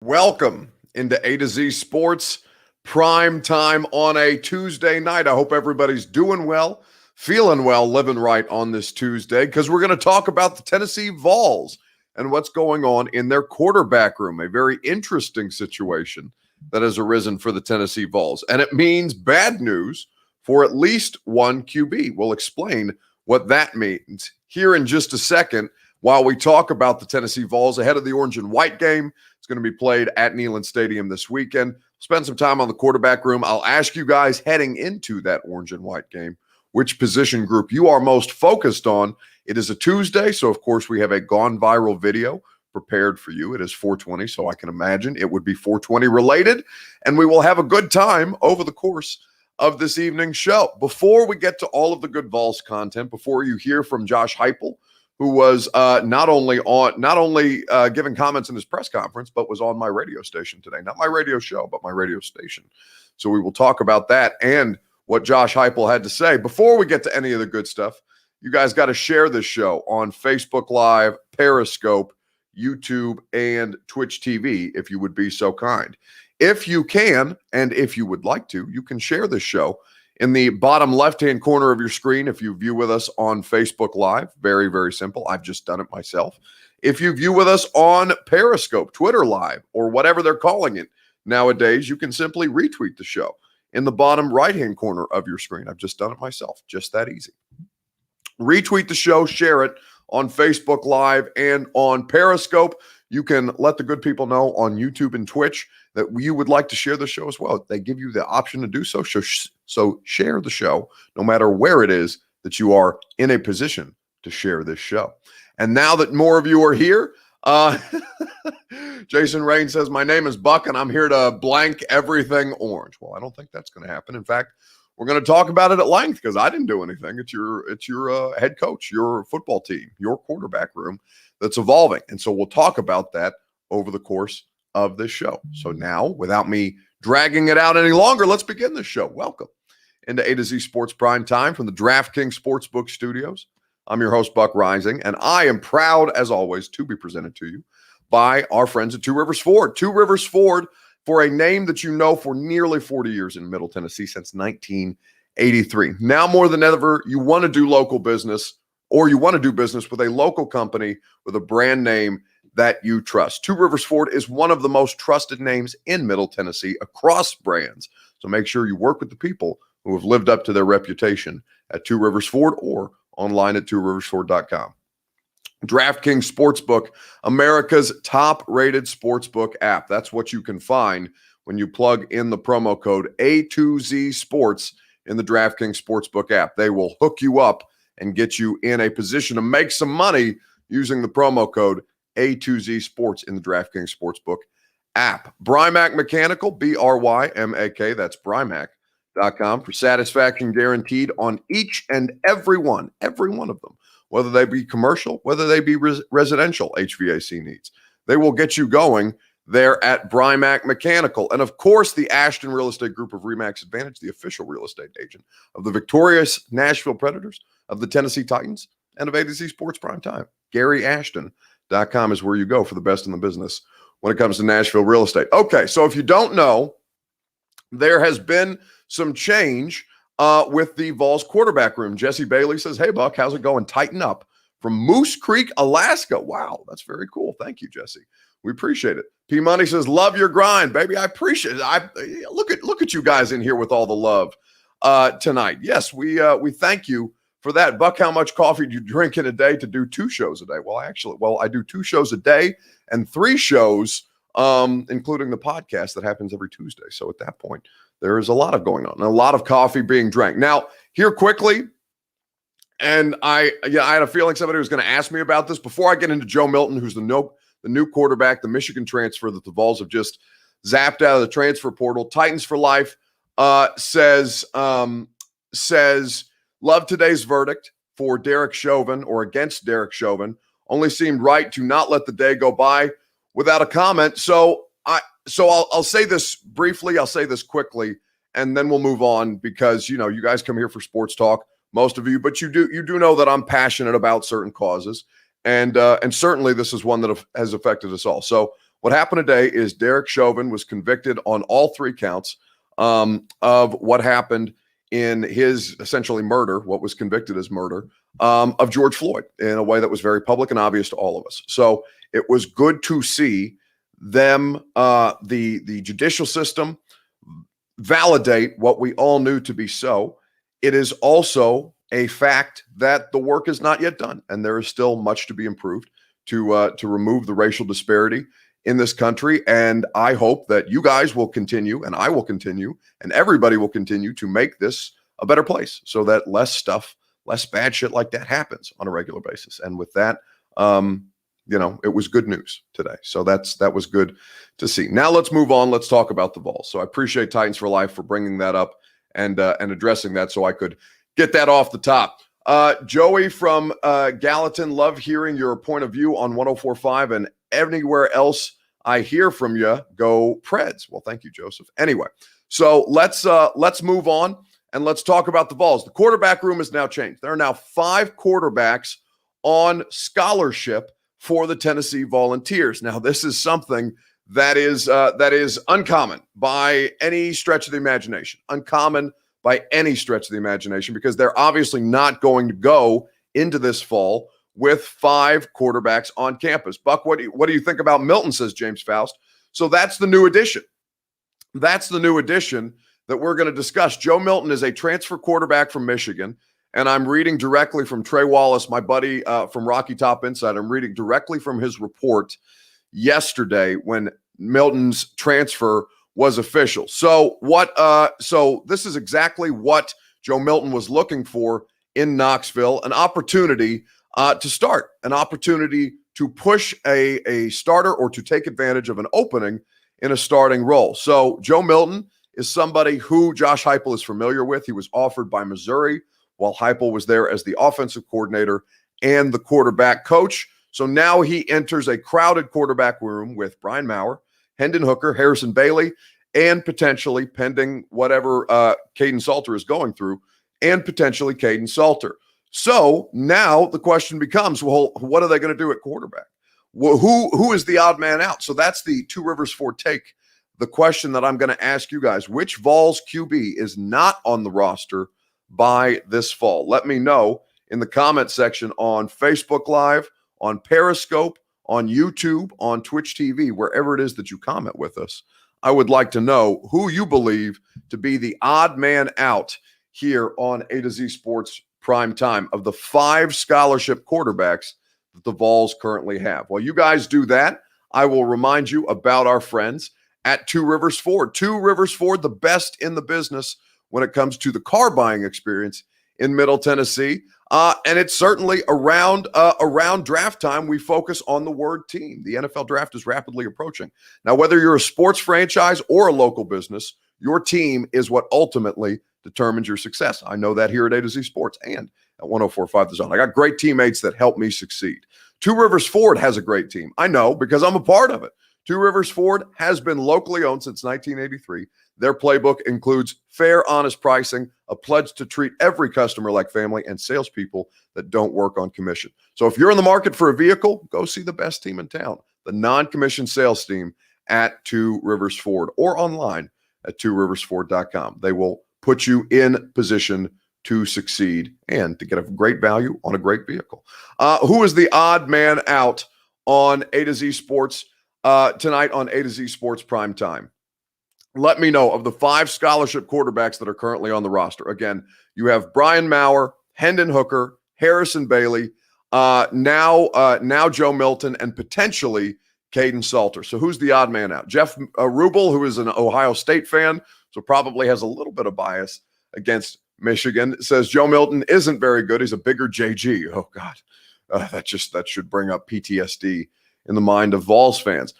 Welcome into A to Z Sports prime time on a Tuesday night. I hope everybody's doing well, feeling well, living right on this Tuesday because we're going to talk about the Tennessee Vols and what's going on in their quarterback room. A very interesting situation that has arisen for the Tennessee Vols, and it means bad news for at least one QB. We'll explain what that means here in just a second while we talk about the Tennessee Vols ahead of the orange and white game. It's going to be played at Neyland Stadium this weekend. Spend some time on the quarterback room. I'll ask you guys heading into that orange and white game which position group you are most focused on. It is a Tuesday, so of course we have a gone viral video prepared for you. It is 420, so I can imagine it would be 420 related, and we will have a good time over the course of this evening's show. Before we get to all of the good Vols content, before you hear from Josh Heupel, who was not only giving comments in his press conference, but was on my radio station today. Not my radio show, but my radio station. So we will talk about that and what Josh Heupel had to say. Before we get to any of the good stuff, you guys got to share this show on Facebook Live, Periscope, YouTube, and Twitch TV, if you would be so kind. If you can, and if you would like to, you can share this show in the bottom left-hand corner of your screen if you view with us on Facebook Live. Very, very simple. I've just done it myself. If you view with us on Periscope, Twitter Live, or whatever they're calling it nowadays, you can simply retweet the show in the bottom right-hand corner of your screen. I've just done it myself. Just that easy. Retweet the show, share it on Facebook Live and on Periscope. You can let the good people know on YouTube and Twitch that you would like to share the show as well. They give you the option to do so. So share the show no matter where it is that you are in a position to share this show. And now that more of you are here, Jason Rain says, my name is Buck and I'm here to blank everything orange. Well, I don't think that's going to happen. In fact, we're going to talk about it at length because I didn't do anything. It's your head coach, your football team, your quarterback room that's evolving. And so we'll talk about that over the course of this show. So now, without me dragging it out any longer, let's begin this show. Welcome into A to Z Sports Prime Time from the DraftKings Sportsbook Studios. I'm your host, Buck Rising, and I am proud, as always, to be presented to you by our friends at Two Rivers Ford. Two Rivers Ford, for a name that you know for nearly 40 years in Middle Tennessee, since 1983. Now more than ever, you want to do local business, or you want to do business with a local company with a brand name that you trust. Two Rivers Ford is one of the most trusted names in Middle Tennessee across brands. So make sure you work with the people who have lived up to their reputation at Two Rivers Ford or online at tworiversford.com. DraftKings Sportsbook, America's top-rated sportsbook app. That's what you can find when you plug in the promo code A2Z Sports in the DraftKings Sportsbook app. They will hook you up and get you in a position to make some money using the promo code A2Z Sports in the DraftKings Sportsbook app. Brymak Mechanical, BRYMAK, that's Brymak.com for satisfaction guaranteed on each and every one of them, whether they be commercial, whether they be residential HVAC needs. They will get you going there at Brymak Mechanical. And of course, the Ashton Real Estate Group of RE/MAX Advantage, the official real estate agent of the victorious Nashville Predators, of the Tennessee Titans, and of A to Z Sports Prime Time. GaryAshton.com is where you go for the best in the business when it comes to Nashville real estate. Okay, so if you don't know, there has been some change with the Vols quarterback room. Jesse Bailey says, hey, Buck, how's it going? Tighten up from Moose Creek, Alaska. Wow, that's very cool. Thank you, Jesse. We appreciate it. P Money says, love your grind, baby. I appreciate it. Look at you guys in here with all the love tonight. Yes, we thank you for that. Buck, how much coffee do you drink in a day to do 2 shows a day? Well, I do 2 shows a day and 3 shows, including the podcast that happens every Tuesday. So at that point, there is a lot of going on and a lot of coffee being drank. Now, here quickly, and I had a feeling somebody was going to ask me about this before I get into Joe Milton, who's the new quarterback, the Michigan transfer that the Vols have just zapped out of the transfer portal. Titans for Life says, love today's verdict for Derek Chauvin or against Derek Chauvin. Only seemed right to not let the day go by without a comment. So I'll say this briefly. I'll say this quickly, and then we'll move on because, you guys come here for sports talk, most of you, but you do know that I'm passionate about certain causes. And certainly this is one that has affected us all. So What happened today is Derek Chauvin was convicted on all 3 counts of what happened in his essentially murder, what was convicted as murder, of George Floyd in a way that was very public and obvious to all of us. So it was good to see them, the judicial system, validate what we all knew to be so. It is also a fact that the work is not yet done, and there is still much to be improved to remove the racial disparity in this country. And I hope that you guys will continue, and I will continue, and everybody will continue to make this a better place so that less bad shit like that happens on a regular basis. And with that, it was good news today. So that was good to see. Now let's move on. Let's talk about the Vols. So I appreciate Titans for Life for bringing that up and addressing that so I could get that off the top. Joey from Gallatin, love hearing your point of view on 104.5 and anywhere else I hear from you. Go Preds. Well, thank you, Joseph. Anyway, so let's move on and let's talk about the Vols. The quarterback room has now changed. There are now 5 quarterbacks on scholarship for the Tennessee Volunteers. Now, this is something that is uncommon by any stretch of the imagination. Uncommon by any stretch of the imagination, because they're obviously not going to go into this fall with 5 quarterbacks on campus. Buck, what do you think about Milton, says James Faust. So that's the new addition. That's the new addition that we're going to discuss. Joe Milton is a transfer quarterback from Michigan, and I'm reading directly from Trey Wallace, my buddy from Rocky Top Inside. I'm reading directly from his report yesterday when Milton's transfer was official. So this is exactly what Joe Milton was looking for in Knoxville, an opportunity to start, an opportunity to push a starter or to take advantage of an opening in a starting role. So Joe Milton is somebody who Josh Heupel is familiar with. He was offered by Missouri while Heupel was there as the offensive coordinator and the quarterback coach. So now he enters a crowded quarterback room with Brian Maurer, Hendon Hooker, Harrison Bailey, and potentially, pending whatever Caden Salter is going through, and potentially Caden Salter. So now the question becomes, well, what are they going to do at quarterback? Well, who is the odd man out? So that's the Two Rivers Ford take. The question that I'm going to ask you guys, which Vols QB is not on the roster by this fall? Let me know in the comment section on Facebook Live, on Periscope, on YouTube, on Twitch TV, wherever it is that you comment with us. I would like to know who you believe to be the odd man out here on A to Z Sports Prime Time of the 5 scholarship quarterbacks that the Vols currently have. While you guys do that, I will remind you about our friends at Two Rivers Ford. Two Rivers Ford, the best in the business when it comes to the car buying experience in Middle Tennessee. And it's certainly around draft time, we focus on the word team. The NFL draft is rapidly approaching. Now, whether you're a sports franchise or a local business, your team is what ultimately determines your success. I know that here at A to Z Sports and at 104.5 The Zone. I got great teammates that help me succeed. Two Rivers Ford has a great team. I know because I'm a part of it. Two Rivers Ford has been locally owned since 1983. Their playbook includes fair, honest pricing, a pledge to treat every customer like family, and salespeople that don't work on commission. So if you're in the market for a vehicle, go see the best team in town, the non-commissioned sales team at Two Rivers Ford, or online at tworiversford.com. They will put you in position to succeed and to get a great value on a great vehicle. Who is the odd man out on A to Z Sports tonight on A to Z Sports Prime Time? Let me know of the 5 scholarship quarterbacks that are currently on the roster. Again, you have Brian Maurer, Hendon Hooker, Harrison Bailey, now Joe Milton, and potentially Caden Salter. So who's the odd man out? Jeff Rubel, who is an Ohio State fan, so probably has a little bit of bias against Michigan, says Joe Milton isn't very good. He's a bigger JG. Oh, God. That should bring up PTSD in the mind of Vols fans.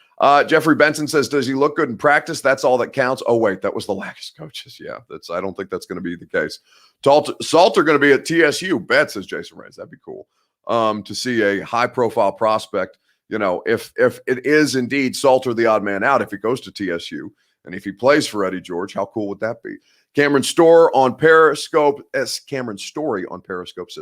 Jeffrey Benson says, does he look good in practice? That's all that counts. Oh, wait, that was the last coaches. Yeah, I don't think that's going to be the case. Salter going to be at TSU. Bet, says Jason Reyes. That'd be cool to see a high-profile prospect. You know, if it is indeed Salter the odd man out, if he goes to TSU, and if he plays for Eddie George, how cool would that be? Cameron Story on Periscope says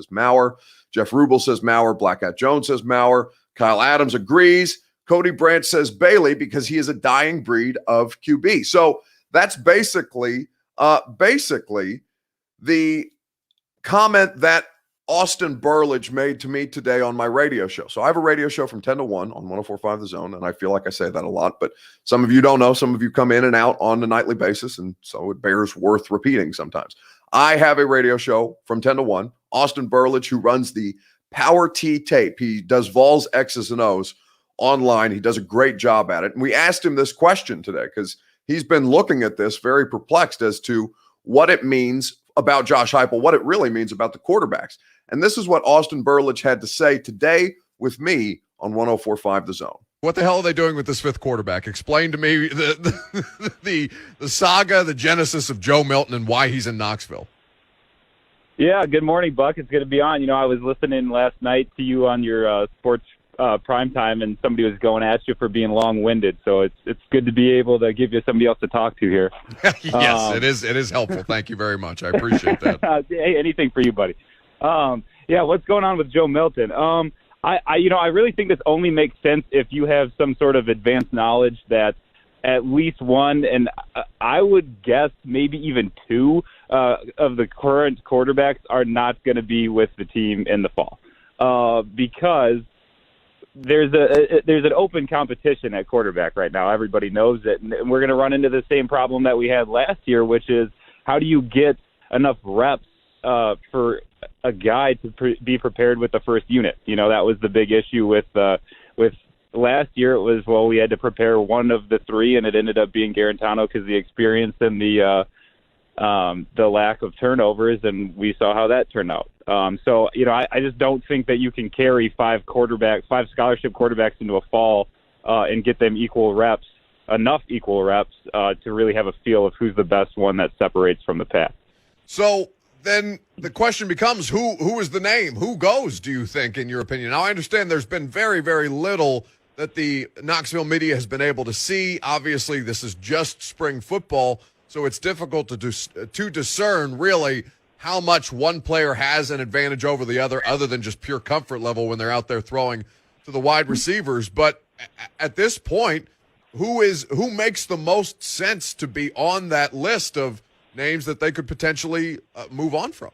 Maurer. Jeff Rubel says Maurer. Black Hat Jones says Maurer. Kyle Adams agrees. Cody Brandt says Bailey because he is a dying breed of QB. So that's basically the comment that Austin Burlage made to me today on my radio show. So I have a radio show from 10 to 1 on 104.5 The Zone, and I feel like I say that a lot, but some of you don't know. Some of you come in and out on a nightly basis, and so it bears worth repeating sometimes. I have a radio show from 10 to 1. Austin Burlage, who runs the Power T tape. He does Vols X's and O's online. He does a great job at it. And we asked him this question today because he's been looking at this very perplexed as to what it means about Josh Heupel, what it really means about the quarterbacks. And this is what Austin Burlage had to say today with me on 104.5 The Zone. What the hell are they doing with this fifth quarterback? Explain to me the saga, the genesis of Joe Milton and why he's in Knoxville. Yeah, good morning, Buck. It's good to be on. You know, I was listening last night to you on your sports primetime, and somebody was going at you for being long-winded. So it's good to be able to give you somebody else to talk to here. Yes, it is helpful. Thank you very much. I appreciate that. Hey, anything for you, buddy. Yeah, what's going on with Joe Milton? I really think this only makes sense if you have some sort of advanced knowledge that at least one, and I would guess maybe even two of the current quarterbacks are not going to be with the team in the fall because there's an open competition at quarterback right now. Everybody knows it, and we're going to run into the same problem that we had last year, which is how do you get enough reps for a guy to be prepared with the first unit. You know, that was the big issue with last year. It was, well, we had to prepare one of the three, and it ended up being Garantano because the experience and the lack of turnovers, and we saw how that turned out. So, you know, I just don't think that you can carry five scholarship quarterbacks into a fall and get them enough equal reps to really have a feel of who's the best one that separates from the pack. So then the question becomes, who is the name? Who goes, do you think, in your opinion? Now, I understand there's been very, very little that the Knoxville media has been able to see. Obviously, this is just spring football, so it's difficult to discern really how much one player has an advantage over the other than just pure comfort level when they're out there throwing to the wide receivers. But at this point, who makes the most sense to be on that list of names that they could potentially move on from?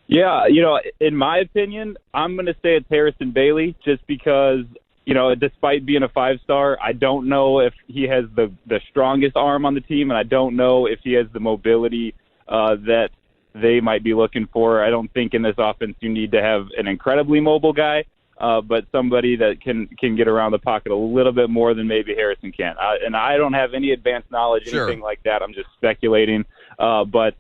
Yeah, you know, in my opinion, I'm going to say it's Harrison Bailey just because, you know, despite being a five-star, I don't know if he has the strongest arm on the team, and I don't know if he has the mobility that they might be looking for. I don't think in this offense you need to have an incredibly mobile guy, but somebody that can get around the pocket a little bit more than maybe Harrison can. And I don't have any advanced knowledge, anything like that. I'm just speculating. But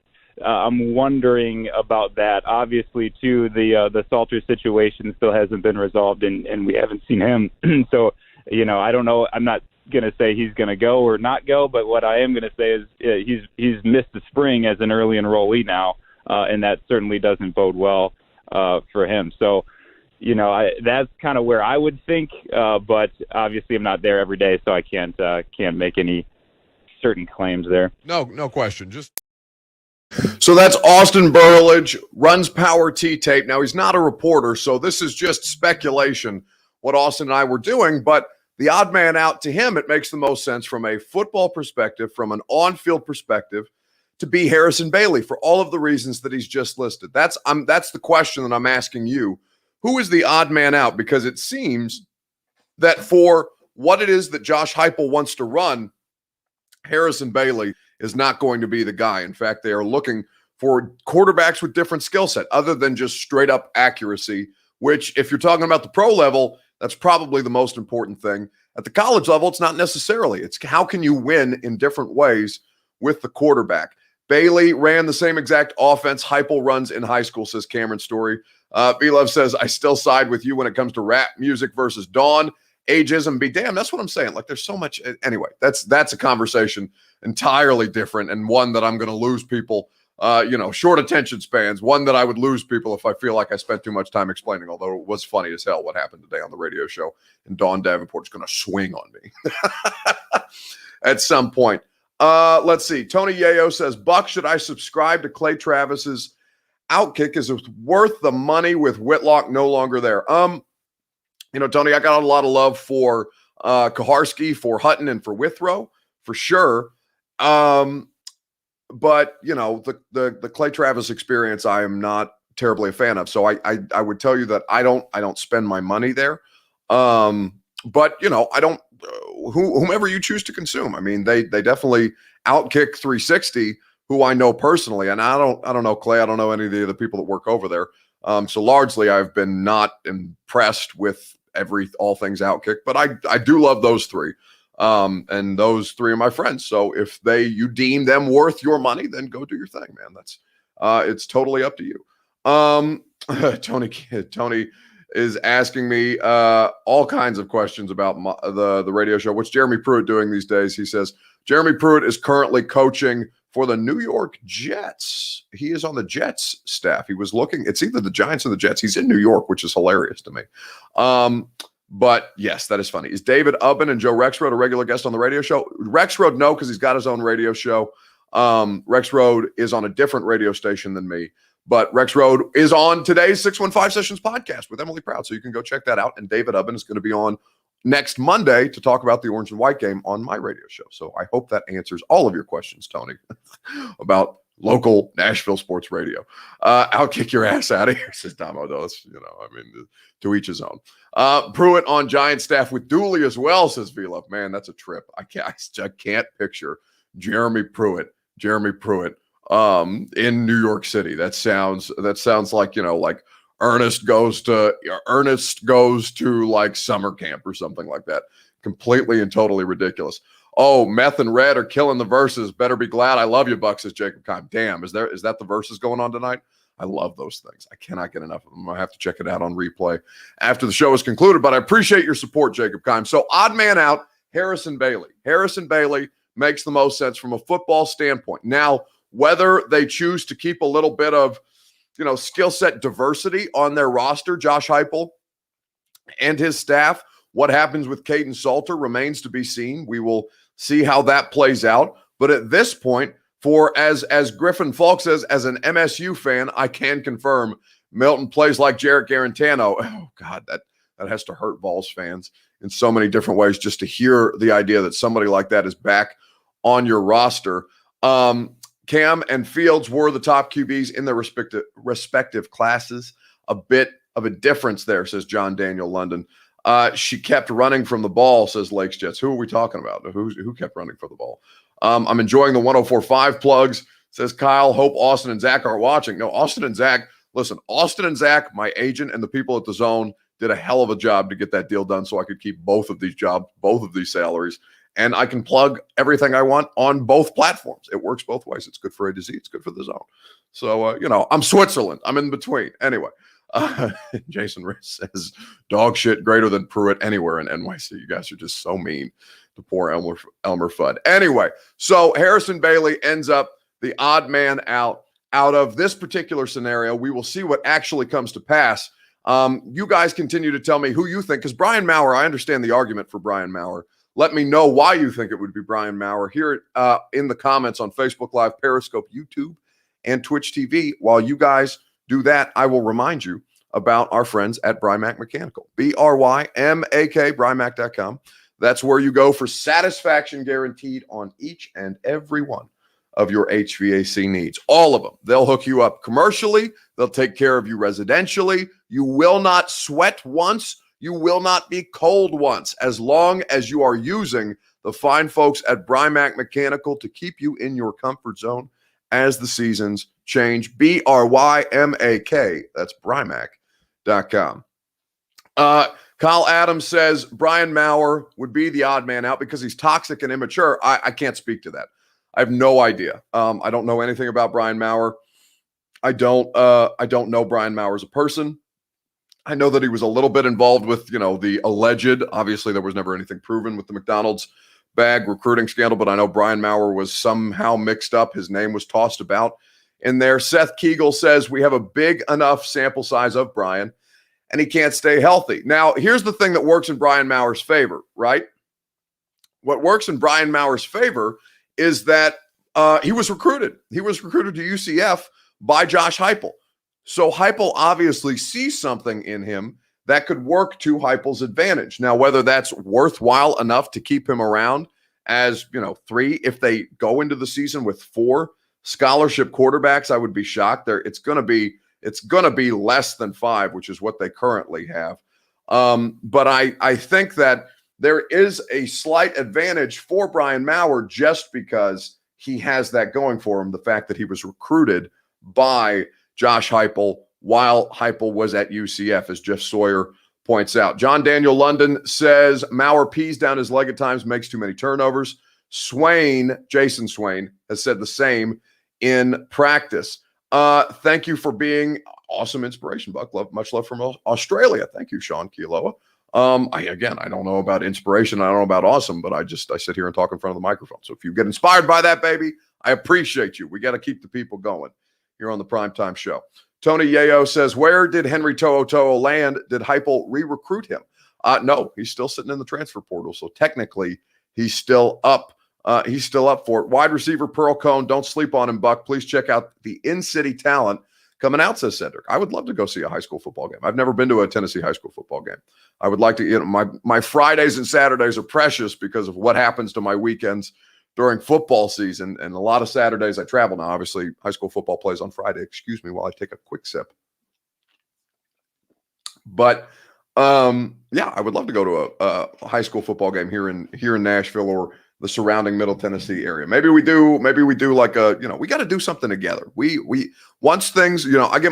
I'm wondering about that. Obviously, too, the Salter situation still hasn't been resolved, and we haven't seen him. So, you know, I don't know. I'm not going to say he's going to go or not go, but what I am going to say is he's missed the spring as an early enrollee now, and that certainly doesn't bode well for him. So, you know, that's kind of where I would think, but obviously I'm not there every day, so I can't make any certain claims there. No question. So that's Austin Burlage, runs Power T tape. Now, he's not a reporter, so this is just speculation, what Austin and I were doing, but the odd man out to him, it makes the most sense from a football perspective, from an on-field perspective, to be Harrison Bailey for all of the reasons that he's just listed. That's the question that I'm asking you. Who is the odd man out? Because it seems that for what it is that Josh Heupel wants to run, Harrison Bailey is not going to be the guy. In fact, they are looking for quarterbacks with different skill set other than just straight up accuracy, which if you're talking about the pro level, that's probably the most important thing. At the college level, it's not necessarily. It's how can you win in different ways with the quarterback. Bailey ran the same exact offense Heupel runs in high school, says Cameron Story. B-Love says, I still side with you when it comes to rap music versus Dawn. Ageism be damn. That's what I'm saying. Like, there's so much. Anyway, that's a conversation entirely different, and one that I'm going to lose people, short attention spans, one that I would lose people if I feel like I spent too much time explaining, although it was funny as hell what happened today on the radio show, and Dawn Davenport's going to swing on me at some point. Let's see. Tony Yayo says, Buck, should I subscribe to Clay Travis's Outkick? Is it worth the money with Whitlock no longer there? Tony, I got a lot of love for Kaharski, for Hutton, and for Withrow, for sure. But the Clay Travis experience, I am not terribly a fan of. So I would tell you that I don't spend my money there. But I don't. Whomever you choose to consume, I mean, they definitely outkick 360, who I know personally, and I don't know Clay. I don't know any of the other people that work over there. So largely, I've been not impressed with all things Outkick, but I do love those three. And those three are my friends. So if you deem them worth your money, then go do your thing, man. That's it's totally up to you. Tony is asking me all kinds of questions about the radio show. What's Jeremy Pruitt doing these days? He says Jeremy Pruitt is currently coaching for the New York Jets. He is on the Jets staff. He was looking. It's either the Giants or the Jets. He's in New York, which is hilarious to me. But yes, that is funny. Is David Ubben and Joe Rexrode a regular guest on the radio show? Rexrode, no, because he's got his own radio show. Rexrode is on a different radio station than me. But Rexrode is on today's 615 Sessions podcast with Emily Proud. So you can go check that out. And David Ubben is going to be on next Monday to talk about the Orange and White game on my radio show. So I hope that answers all of your questions, Tony, about local Nashville sports radio. I'll kick your ass out of here, says Damo Dos. To each his own. Pruitt on Giant staff with Dooley as well, says Vila. Man, that's a trip. I can't picture Jeremy Pruitt in New York City. That sounds like like Ernest goes to like summer camp or something like that. Completely and totally ridiculous. Oh, Meth and Red are killing the verses. Better be glad. I love you, Buck, says Jacob Kime. Damn, is that the verses going on tonight? I love those things. I cannot get enough of them. I have to check it out on replay after the show is concluded, but I appreciate your support, Jacob Kime. So odd man out, Harrison Bailey. Harrison Bailey makes the most sense from a football standpoint. Now, whether they choose to keep a little bit of, skill set diversity on their roster, Josh Heupel and his staff, what happens with Caden Salter remains to be seen. We will see how that plays out. But at this point, as Griffin Falk says, as an MSU fan, I can confirm Milton plays like Jarrett Garantano. Oh, God, that has to hurt Vols fans in so many different ways just to hear the idea that somebody like that is back on your roster. Cam and Fields were the top QBs in their respective classes. A bit of a difference there, says John Daniel London. She kept running from the ball, says Lakes Jets. Who are we talking about? Who kept running for the ball? I'm enjoying the 104.5 plugs, says Kyle. Hope Austin and Zach are watching. No, Austin and Zach, listen, Austin and Zach, my agent and the people at the Zone did a hell of a job to get that deal done so I could keep both of these jobs, both of these salaries, and I can plug everything I want on both platforms. It works both ways. It's good for A to Z. It's good for the Zone. So, I'm Switzerland. I'm in between. Anyway. Jason Riss says dog shit greater than Pruitt anywhere in NYC. You guys are just so mean to poor Elmer Fudd. Anyway, so Harrison Bailey ends up the odd man out of this particular scenario. We will see what actually comes to pass. You guys continue to tell me who you think, because Brian Maurer, I understand the argument for Brian Maurer. Let me know why you think it would be Brian Maurer here in the comments on Facebook Live, Periscope, YouTube, and Twitch TV. While you guys do that, I will remind you about our friends at Brymac Mechanical. BRYMAK, Brymac.com. That's where you go for satisfaction guaranteed on each and every one of your HVAC needs. All of them. They'll hook you up commercially. They'll take care of you residentially. You will not sweat once. You will not be cold once, as long as you are using the fine folks at Brymac Mechanical to keep you in your comfort zone as the seasons change. BRYMAK. That's Brymac.com. Kyle Adams says Brian Maurer would be the odd man out because he's toxic and immature. I can't speak to that. I have no idea. I don't know anything about Brian Maurer. I don't know Brian Maurer as a person. I know that he was a little bit involved with, the alleged, obviously there was never anything proven with the McDonald's bag recruiting scandal, but I know Brian Maurer was somehow mixed up. His name was tossed about in there. Seth Keegle says we have a big enough sample size of Brian and he can't stay healthy. Now, here's the thing that works in Brian Maurer's favor, right? What works in Brian Maurer's favor is that he was recruited. He was recruited to UCF by Josh Heupel. So Heupel obviously sees something in him that could work to Heupel's advantage. Now, whether that's worthwhile enough to keep him around as, 3, if they go into the season with 4 scholarship quarterbacks, I would be shocked. It's going to be less than 5, which is what they currently have. But I think that there is a slight advantage for Brian Maurer just because he has that going for him. The fact that he was recruited by Josh Heupel while Heupel was at UCF, as Jeff Sawyer points out. John Daniel London says Maurer pees down his leg at times, makes too many turnovers. Jason Swain, has said the same in practice. Thank you for being awesome inspiration, Buck. Much love from Australia. Thank you, Sean Kealoha. I don't know about inspiration. I don't know about awesome, but I sit here and talk in front of the microphone. So if you get inspired by that, baby, I appreciate you. We got to keep the people going here on the Primetime Show. Tony Yayo says, where did Henry To'oTo'o land? Did Heupel re-recruit him? No, he's still sitting in the transfer portal. So technically he's still up. He's still up for it. Wide receiver Pearl Cone, don't sleep on him, Buck. Please check out the in-city talent coming out, says Cedric. I would love to go see a high school football game. I've never been to a Tennessee high school football game. I would like to, my Fridays and Saturdays are precious because of what happens to my weekends during football season. And a lot of Saturdays I travel now. Obviously, high school football plays on Friday. Excuse me while I take a quick sip. But I would love to go to a high school football game here in Nashville or the surrounding Middle Tennessee area. Maybe we do like we got to do something together. We once things, I get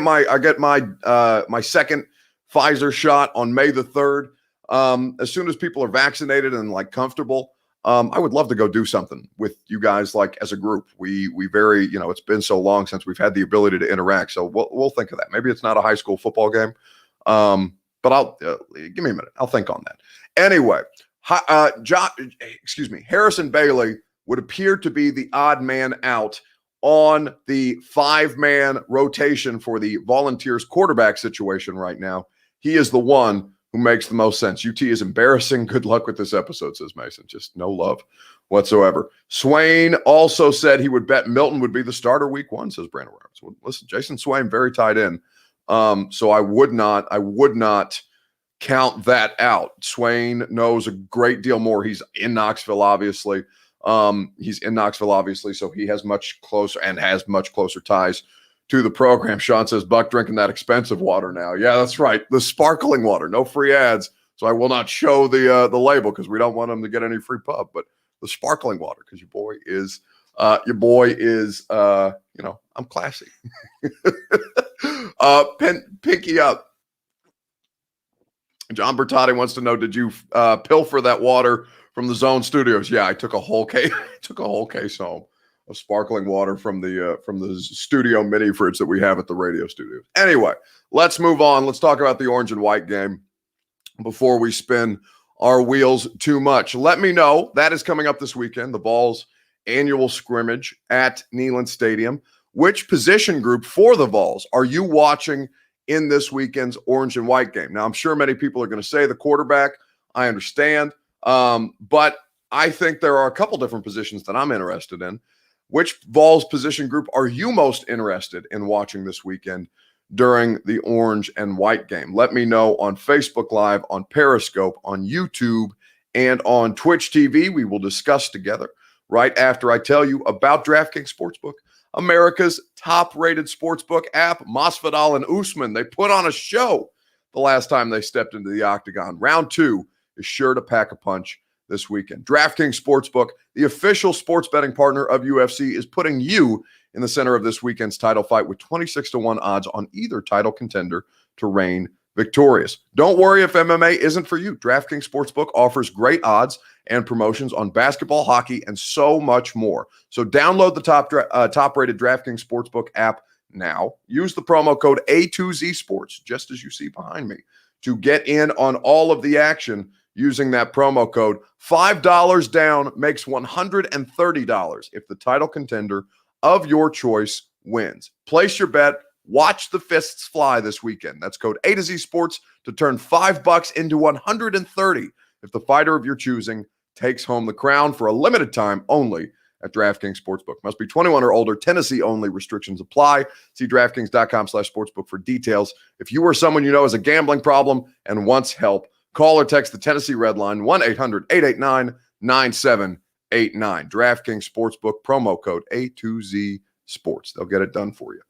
my second Pfizer shot on May the 3rd. As soon as people are vaccinated and like comfortable, I would love to go do something with you guys, like as a group. We very, it's been so long since we've had the ability to interact. So we'll think of that. Maybe it's not a high school football game. But I'll give me a minute. I'll think on that. Anyway, Harrison Bailey would appear to be the odd man out on the 5-man rotation for the Volunteers quarterback situation right now. He is the one who makes the most sense. UT is embarrassing. Good luck with this episode, says Mason. Just no love whatsoever. Swain also said he would bet Milton would be the starter week 1, says Brandon Roberts. Well, listen, Jason Swain, very tied in. So I would not count that out. Swain knows a great deal more. He's in Knoxville, obviously. So he has much closer ties to the program. Sean says, Buck drinking that expensive water now. Yeah, that's right. The sparkling water, no free ads. So I will not show the label because we don't want them to get any free pub, but the sparkling water, because your boy is I'm classy. Pinky up. John Bertotti wants to know, did you pilfer that water from the Zone Studios? Yeah, I took a whole case home of sparkling water from the studio mini fridge that we have at the radio studio. Anyway, let's move on. Let's talk about the orange and white game before we spin our wheels too much. Let me know. That is coming up this weekend, the Vols annual scrimmage at Neyland Stadium. Which position group for the Vols are you watching in this weekend's orange and white game? Now, I'm sure many people are going to say the quarterback. I understand. But I think there are a couple different positions that I'm interested in. Which Vols position group are you most interested in watching this weekend during the orange and white game? Let me know on Facebook Live, on Periscope, on YouTube, and on Twitch TV. We will discuss together right after I tell you about DraftKings Sportsbook, America's top-rated sportsbook app. Masvidal and Usman, they put on a show the last time they stepped into the octagon. Round 2 is sure to pack a punch this weekend. DraftKings Sportsbook, the official sports betting partner of UFC, is putting you in the center of this weekend's title fight with 26-1 odds on either title contender to reign victorious. Don't worry if MMA isn't for you. DraftKings Sportsbook offers great odds and promotions on basketball, hockey, and so much more. So download the top-rated DraftKings Sportsbook app now. Use the promo code A2Z Sports, just as you see behind me, to get in on all of the action using that promo code. $5 down makes $130 if the title contender of your choice wins. Place your bet. Watch the fists fly this weekend. That's code A2Z Sports to turn $5 into $130 if the fighter of your choosing takes home the crown for a limited time only at DraftKings Sportsbook. Must be 21 or older. Tennessee only. Restrictions apply. See DraftKings.com/sportsbook for details. If you or someone you know has a gambling problem and wants help, call or text the Tennessee Red Line, 1-800-889-9789. DraftKings Sportsbook, promo code A2Z Sports. They'll get it done for you.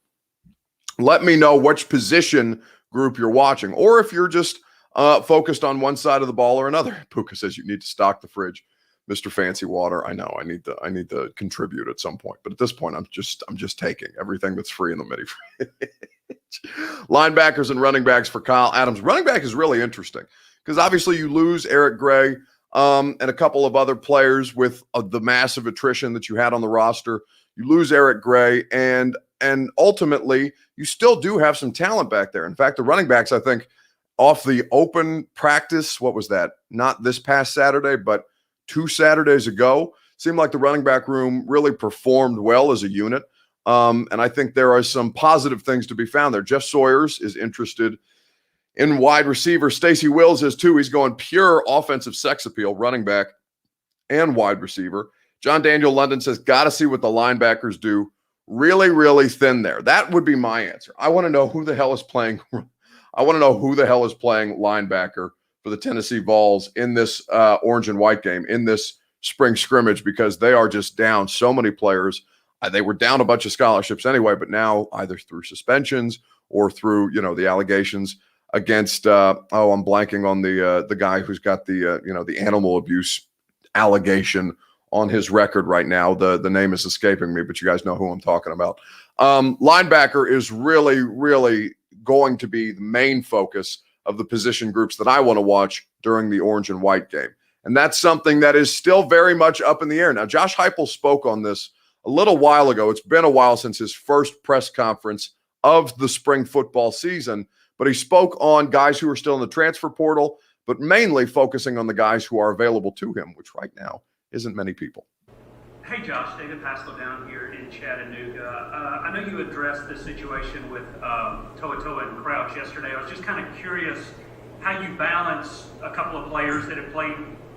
Let me know which position group you're watching, or if you're just focused on one side of the ball or another. Puka says you need to stock the fridge. Mr. Fancy Water, I know I need to contribute at some point, but at this point I'm just taking everything that's free in the mini fridge. Linebackers and running backs for Kyle Adams. Running back is really interesting because obviously you lose Eric Gray and a couple of other players with the massive attrition that you had on the roster. You lose Eric Gray, and ultimately you still do have some talent back there. In fact, the running backs, I think, off the open practice, what was that? Not this past Saturday, but 2 Saturdays ago, seemed like the running back room really performed well as a unit. And I think there are some positive things to be found there. Jeff Sawyers is interested in wide receiver. Stacey Wills is too. He's going pure offensive sex appeal, running back and wide receiver. John Daniel London says, got to see what the linebackers do. Really, really thin there. That would be my answer. I want to know who the hell is playing. I want to know who the hell is playing linebacker for the Tennessee Vols in this orange and white game, in this spring scrimmage, because they are just down so many players. They were down a bunch of scholarships anyway, but now either through suspensions or through, the allegations against, I'm blanking on the guy who's got the animal abuse allegation on his record right now. The name is escaping me, but you guys know who I'm talking about. Linebacker is really, really going to be the main focus of the position groups that I want to watch during the orange and white game. And that's something that is still very much up in the air. Now, Josh Heupel spoke on this a little while ago. It's been a while since his first press conference of the spring football season, but he spoke on guys who are still in the transfer portal, but mainly focusing on the guys who are available to him, which right now isn't many people. Hey Josh, David Pascal down here in Chattanooga. I know you addressed the situation with Toa and Crouch yesterday. I was just kind of curious how you balance a couple of players that have played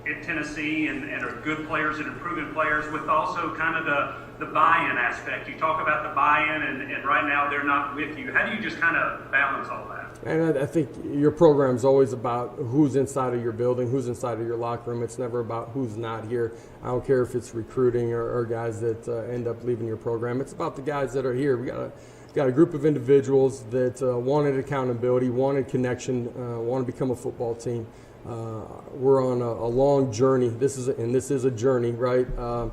at Tennessee and are good players and improving players with also kind of the buy-in aspect. You talk about the buy-in and right now they're not with you. How do you just kind of balance all that? And I think your program is always about who's inside of your building, who's inside of your locker room. It's never about who's not here. I don't care if it's recruiting or guys that end up leaving your program. It's about the guys that are here. We got a group of individuals that wanted accountability, wanted connection, want to become a football team. We're on a long journey. This is a journey, right, of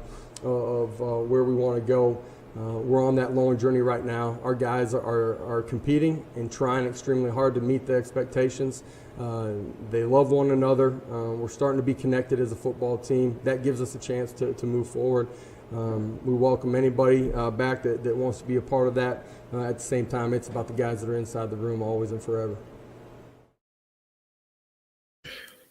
where we want to go. We're on that long journey right now. Our guys are competing and trying extremely hard to meet the expectations. They love one another. We're starting to be connected as a football team. That gives us a chance to move forward. We welcome anybody back that wants to be a part of that. At the same time, it's about the guys that are inside the room always and forever.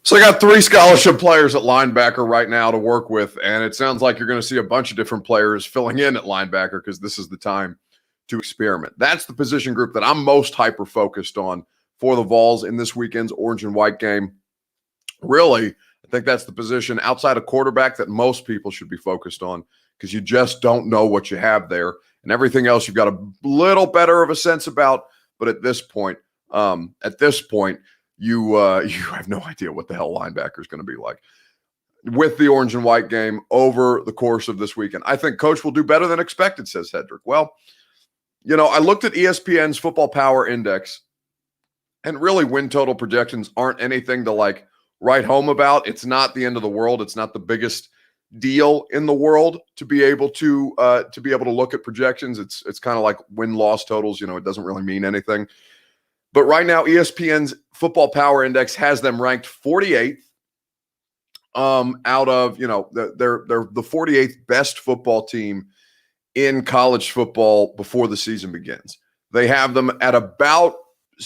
So I got 3 scholarship players at linebacker right now to work with, and it sounds like you're going to see a bunch of different players filling in at linebacker because this is the time to experiment. That's the position group that I'm most hyper-focused on for the Vols in this weekend's orange and white game. Really, I think that's the position outside of quarterback that most people should be focused on because you just don't know what you have there. And everything else you've got a little better of a sense about, but at this point, you have no idea what the hell linebacker is going to be like with the orange and white game over the course of this weekend. I think Coach will do better than expected, says Hedrick. Well, I looked at ESPN's Football Power Index, and really win total projections aren't anything to write home about. It's not the end of the world. It's not the biggest deal in the world to be able to look at projections. It's kind of like win-loss totals. It doesn't really mean anything. But right now, ESPN's Football Power Index has them ranked 48th out of, they're the 48th best football team in college football before the season begins. They have them at about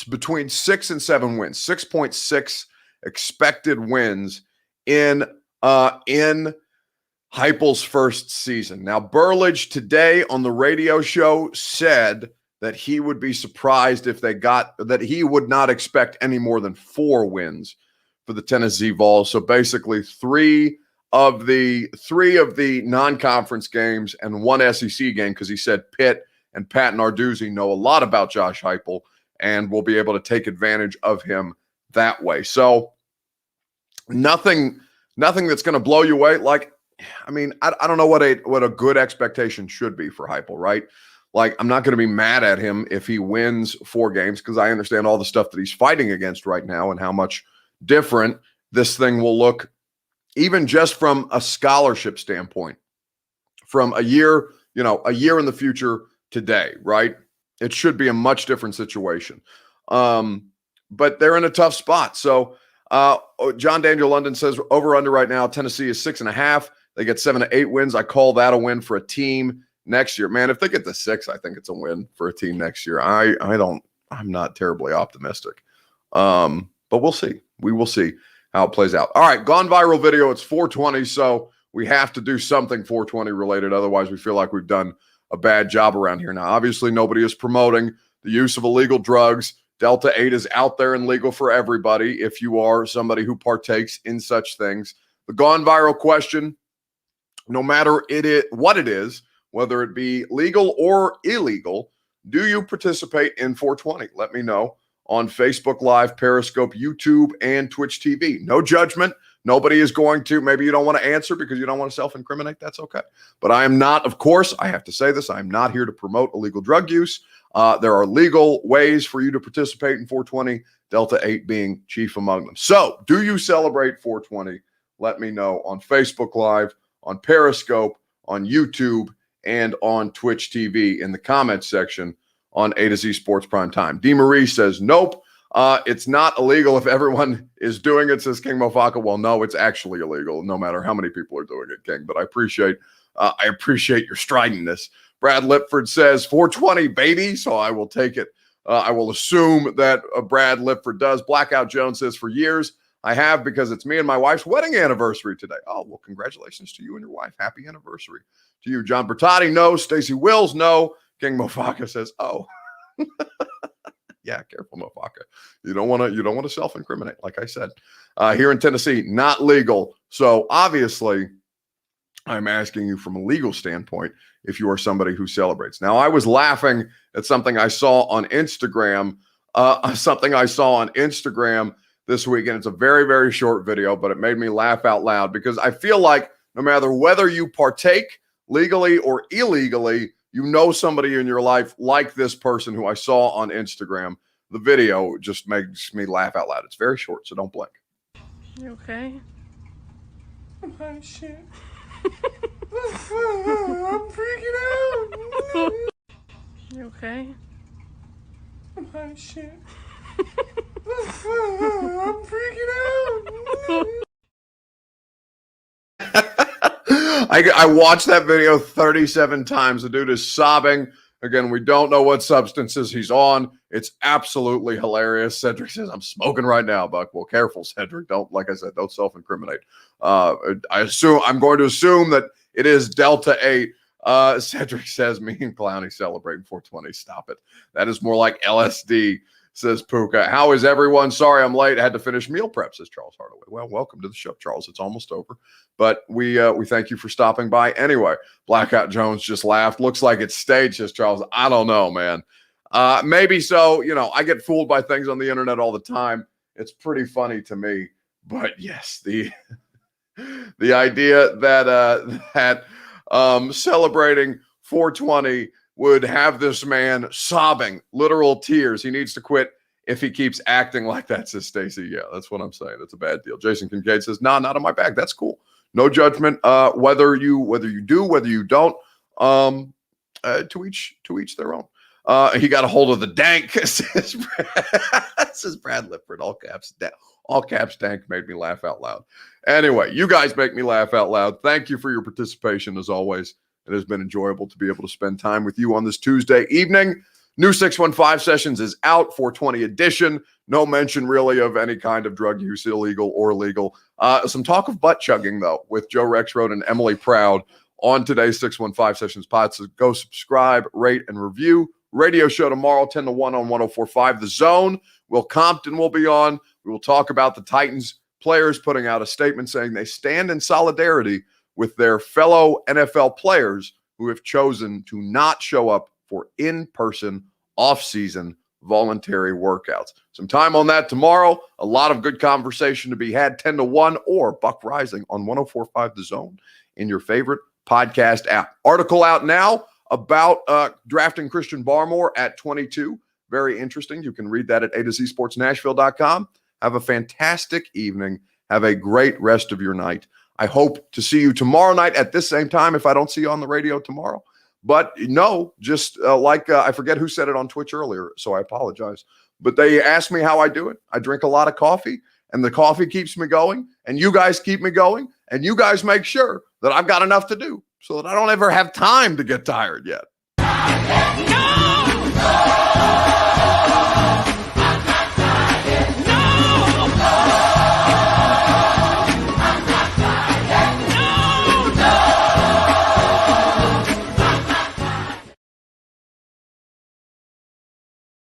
between 6 and 7 wins, 6.6 expected wins in Heupel's first season. Now, Burlage today on the radio show said that he would be surprised if that he would not expect any more than 4 wins for the Tennessee Vols. So basically 3 of the 3 of the non-conference games and 1 SEC game, because he said Pitt and Pat Narduzzi know a lot about Josh Heupel and will be able to take advantage of him that way. So nothing that's going to blow you away. Like, I mean, I don't know what a good expectation should be for Heupel, right? Like, I'm not going to be mad at him if he wins 4 games, because I understand all the stuff that he's fighting against right now and how much different this thing will look, even just from a scholarship standpoint, from a year in the future today, right? It should be a much different situation. But they're in a tough spot. So John Daniel London says over under right now, Tennessee is 6.5. They get 7 to 8 wins. I call that a win for a team next year. Man, if they get to 6, I think it's a win for a team next year. I'm not terribly optimistic. But we'll see. We will see how it plays out. All right, gone viral video. It's 420, so we have to do something 420 related. Otherwise, we feel like we've done a bad job around here. Now, obviously, nobody is promoting the use of illegal drugs. Delta 8 is out there and legal for everybody if you are somebody who partakes in such things. The gone viral question, no matter what it is, whether it be legal or illegal, do you participate in 420? Let me know on Facebook Live, Periscope, YouTube, and Twitch TV. No judgment. Nobody is going to. Maybe you don't want to answer because you don't want to self-incriminate. That's okay. But I am not, of course, I have to say this, I am not here to promote illegal drug use. There are legal ways for you to participate in 420, Delta 8 being chief among them. So, do you celebrate 420? Let me know on Facebook Live, on Periscope, on YouTube, and on Twitch TV in the comments section on A to Z Sports Prime Time. D. Marie says, nope, it's not illegal if everyone is doing it, says King Mofaka. Well, no, it's actually illegal, no matter how many people are doing it, King. But I appreciate your stridentness. Brad Lipford says 420, baby, so I will take it. I will assume that Brad Lipford does. Blackout Jones says, for years, I have, because it's me and my wife's wedding anniversary today. Oh, well, congratulations to you and your wife. Happy anniversary to you. John Bertotti, no. Stacey Wills, no. King Mofaka says, oh. Yeah, careful, Mofaka. You don't want to self-incriminate, like I said. Here in Tennessee, not legal. So obviously, I'm asking you from a legal standpoint if you are somebody who celebrates. Now, I was laughing at something I saw on Instagram. This week, and it's a very, very short video, but it made me laugh out loud because I feel like no matter whether you partake legally or illegally, you know somebody in your life like this person who I saw on Instagram. The video just makes me laugh out loud. It's very short, so don't blink. You okay? I'm high as shit. I'm freaking out. You okay? I'm high as shit. I'm freaking out. I watched that video 37 times. The dude is sobbing. Again, we don't know what substances he's on. It's absolutely hilarious. Cedric says, I'm smoking right now, Buck. Well, careful, Cedric. Don't self-incriminate. I'm going to assume that it is Delta 8. Cedric says, me and Clowney celebrating 420. Stop it. That is more like LSD, says Puka. How is everyone? Sorry I'm late. I had to finish meal prep, says Charles Hardaway. Well, welcome to the show, Charles. It's almost over. But we thank you for stopping by. Anyway, Blackout Jones just laughed. Looks like it's staged, says Charles. I don't know, man. Maybe so. I get fooled by things on the internet all the time. It's pretty funny to me. But yes, the idea that celebrating 420 would have this man sobbing, literal tears. He needs to quit if he keeps acting like that, says Stacy. Yeah, that's what I'm saying. It's a bad deal. Jason Kincaid says, nah, not in my bag. That's cool. No judgment. Whether you do, whether you don't, to each their own. He got a hold of the dank, says Brad Lipford. All caps dank made me laugh out loud. Anyway, you guys make me laugh out loud. Thank you for your participation as always. It has been enjoyable to be able to spend time with you on this Tuesday evening. New 615 Sessions is out, 420 edition. No mention really of any kind of drug use, illegal or legal. Some talk of butt chugging, though, with Joe Rexroad and Emily Proud on today's 615 Sessions pod. So go subscribe, rate, and review. Radio show tomorrow, 10 to 1 on 104.5. The Zone. Will Compton will be on. We will talk about the Titans players putting out a statement saying they stand in solidarity with their fellow NFL players who have chosen to not show up for in-person, off-season voluntary workouts. Some time on that tomorrow. A lot of good conversation to be had. 10-1 or Buck Rising on 104.5 The Zone in your favorite podcast app. Article out now about drafting Christian Barmore at 22. Very interesting. You can read that at A2ZSportsNashville.com. Have a fantastic evening. Have a great rest of your night. I hope to see you tomorrow night at this same time if I don't see you on the radio tomorrow. But no, just I forget who said it on Twitch earlier, so I apologize. But they asked me how I do it. I drink a lot of coffee, and the coffee keeps me going, and you guys keep me going, and you guys make sure that I've got enough to do so that I don't ever have time to get tired yet. No!